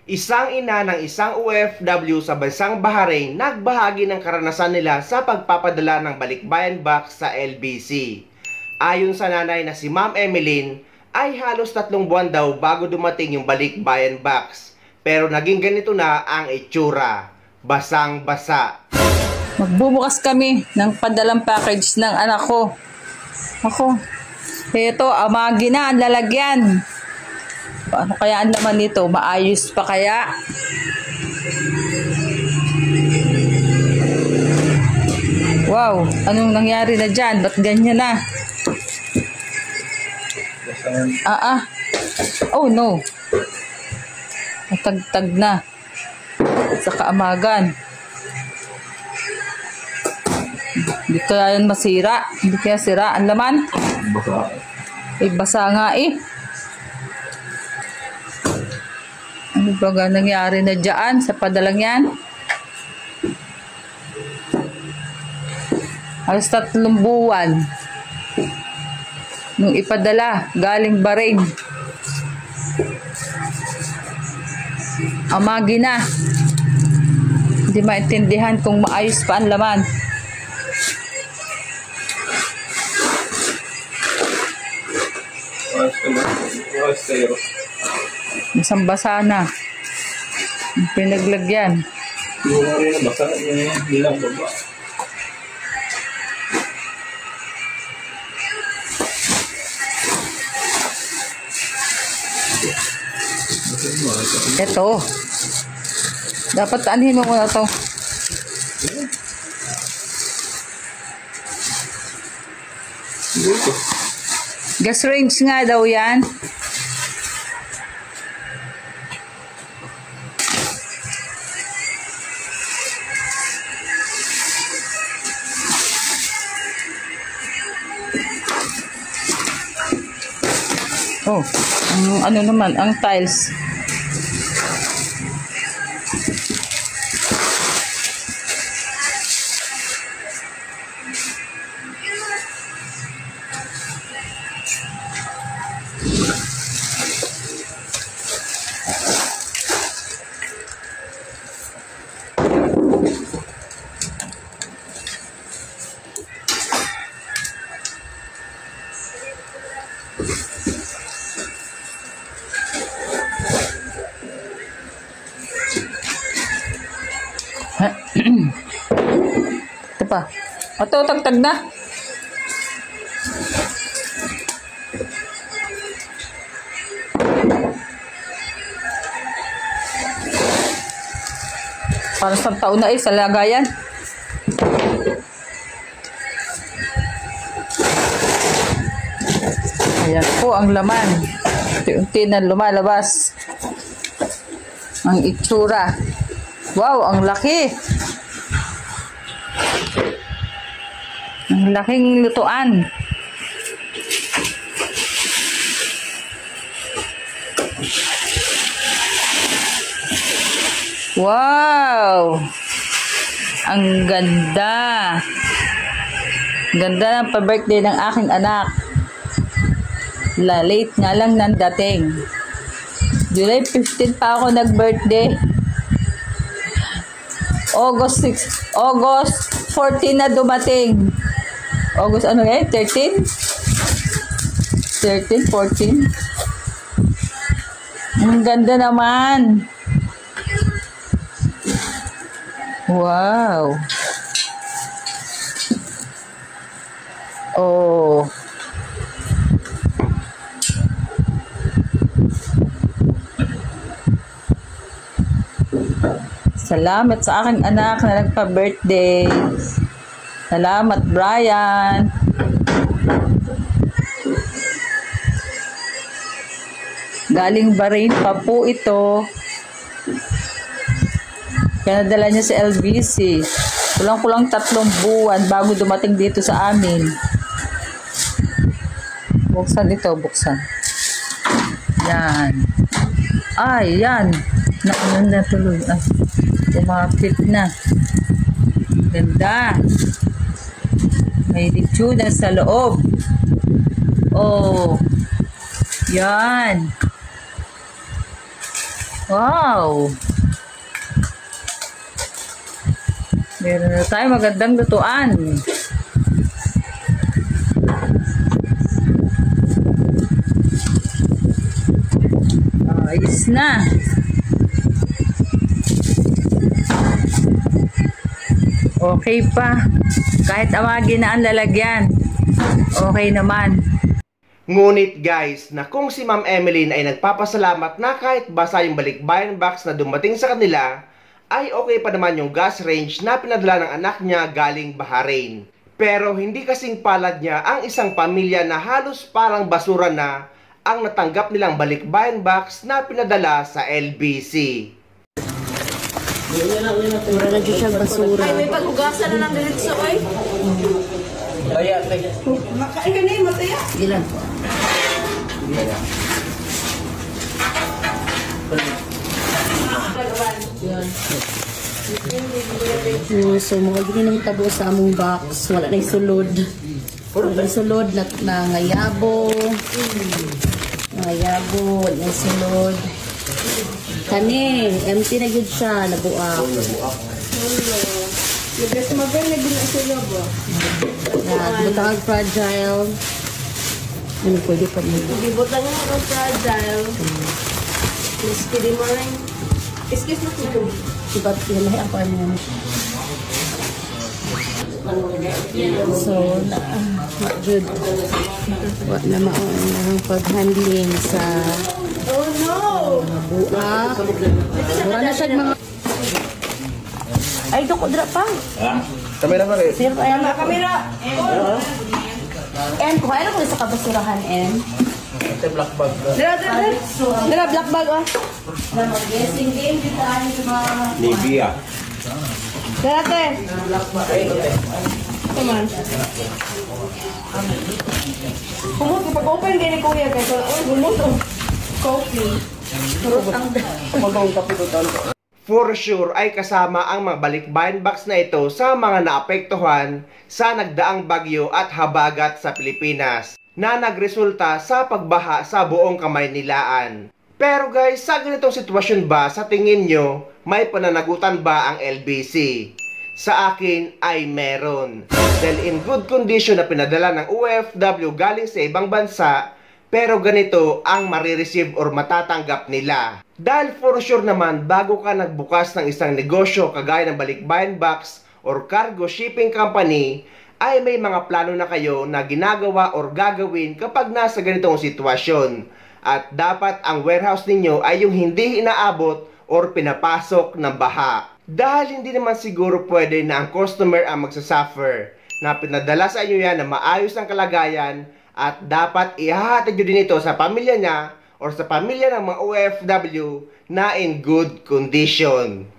Isang ina ng isang OFW sa bansang Bahrain nagbahagi ng karanasan nila sa pagpapadala ng balikbayan box sa LBC. Ayon sa nanay na si Ma'am Emeline, ay halos 3 buwan daw bago dumating yung balikbayan box. Pero naging ganito na ang itsura, basang-basa. Magbubukas kami ng padalang package ng anak ko. Ito, amagi na ang lalagyan. Ano kaya ang laman nito? Maayos pa kaya? Wow, anong nangyari na dyan? Ba't ganyan na? Oh no. Natagtag na. Sa kaamagan. Hindi kaya yan masira. Hindi kaya sira ang laman. Basa nga eh. Ano ba nangyari na dyan sa padalang yan? Halos 3 buwan nung ipadala galing Bahrain. Amagi na. Hindi maintindihan kung maayos pa ang laman. Basang-basa na. Pinaglagyan. Ito. Dapat anuhin mo muna to. Gas range nga daw yan. Oh, ano naman, ang tiles. Ito pa. Ito, tagtag na. Parang sa taon na sa lagayan. Ayan po ang laman. Unti-unti na lumalabas ang itsura. Wow, ang laki. Ang laking lutuan. Wow! Ang ganda. Ganda ng pa-birthday ng aking anak. Late nga lang nang dating. July 15 pa ako nag-birthday. August 14 na dumating. August ano eh? 13? 13, 14. Ang ganda naman. Wow. Oh. Salamat sa aking anak na nagpa-birthday. Salamat, Brian. Galing Bahrain pa po ito. Kaya nadala niya sa LBC. Kulang-kulang 3 buwan bago dumating dito sa amin. Buksan ito, buksan. Yan. Ay, yan. Nakunan na tuloy. Ay, kumapit na. Ganda. May lechon sa loob. Oh. Yan. Wow! Meron na tayo magandang lutuan. Ayos na. Okay pa. Kahit amagin na ang lalagyan. Okay naman. Ngunit guys, na kung si Ma'am Emeline ay nagpapasalamat na kahit basa yung balikbayan box na dumating sa kanila, ay okay pa naman yung gas range na pinadala ng anak niya galing Bahrain. Pero hindi kasing palad niya ang isang pamilya na halos parang basura na ang natanggap nilang balikbayan box na pinadala sa LBC. Mura na dyan siyang basura. Ay, may pag-ugasan na ng diretso, ay. Makain ka na yung mataya. Ilan? So, mga gini nang tabo sa among box. Wala na sulod. Wala na sulod. Nangayabo. Nangayabo. Wala na sulod. Kani, empty na yun siya. Nabuak. Lugas mabel na din sa lobo. Butang fragile. Ano pwede pa mo? Gibutan nga ang fragile. Crispy din mo rin. Excuse me, tito. Iba't ilahi ako ano yan. So, good. Wala na maon ang pag-handling sa Oh no! buak. Wala na siya mga... Ay, dukudra pa. Sabi na rin. Sir, ay, Kamera! En, kuha na ko sa kabasurahan, En. Dara, dara, dara. Dara, black bag, oh. Na mag-guessing game, dito tayo sa mga... Libya. Dara, te. Come on. Kumot, kapag-open din ni Kuya, kasi, kumot, oh. Coffee. For sure ay kasama ang mga balikbayan box na ito sa mga naapektuhan sa nagdaang bagyo at habagat sa Pilipinas na nagresulta sa pagbaha sa buong Kamaynilaan. Pero guys, sa ganitong sitwasyon ba sa tingin nyo may pananagutan ba ang LBC? Sa akin ay meron. Dahil in good condition na pinadala ng OFW galing sa ibang bansa, pero ganito ang marireceive or matatanggap nila. Dahil for sure naman, bago ka nagbukas ng isang negosyo kagaya ng balikbayan box or cargo shipping company, ay may mga plano na kayo na ginagawa or gagawin kapag nasa ganitong sitwasyon. At dapat ang warehouse ninyo ay yung hindi inaabot or pinapasok ng baha. Dahil hindi naman siguro pwede na ang customer ang magsasuffer na pinadala sa inyo yan na maayos ang kalagayan at dapat ihahatid nyo din ito sa pamilya niya or sa pamilya ng mga OFW na in good condition.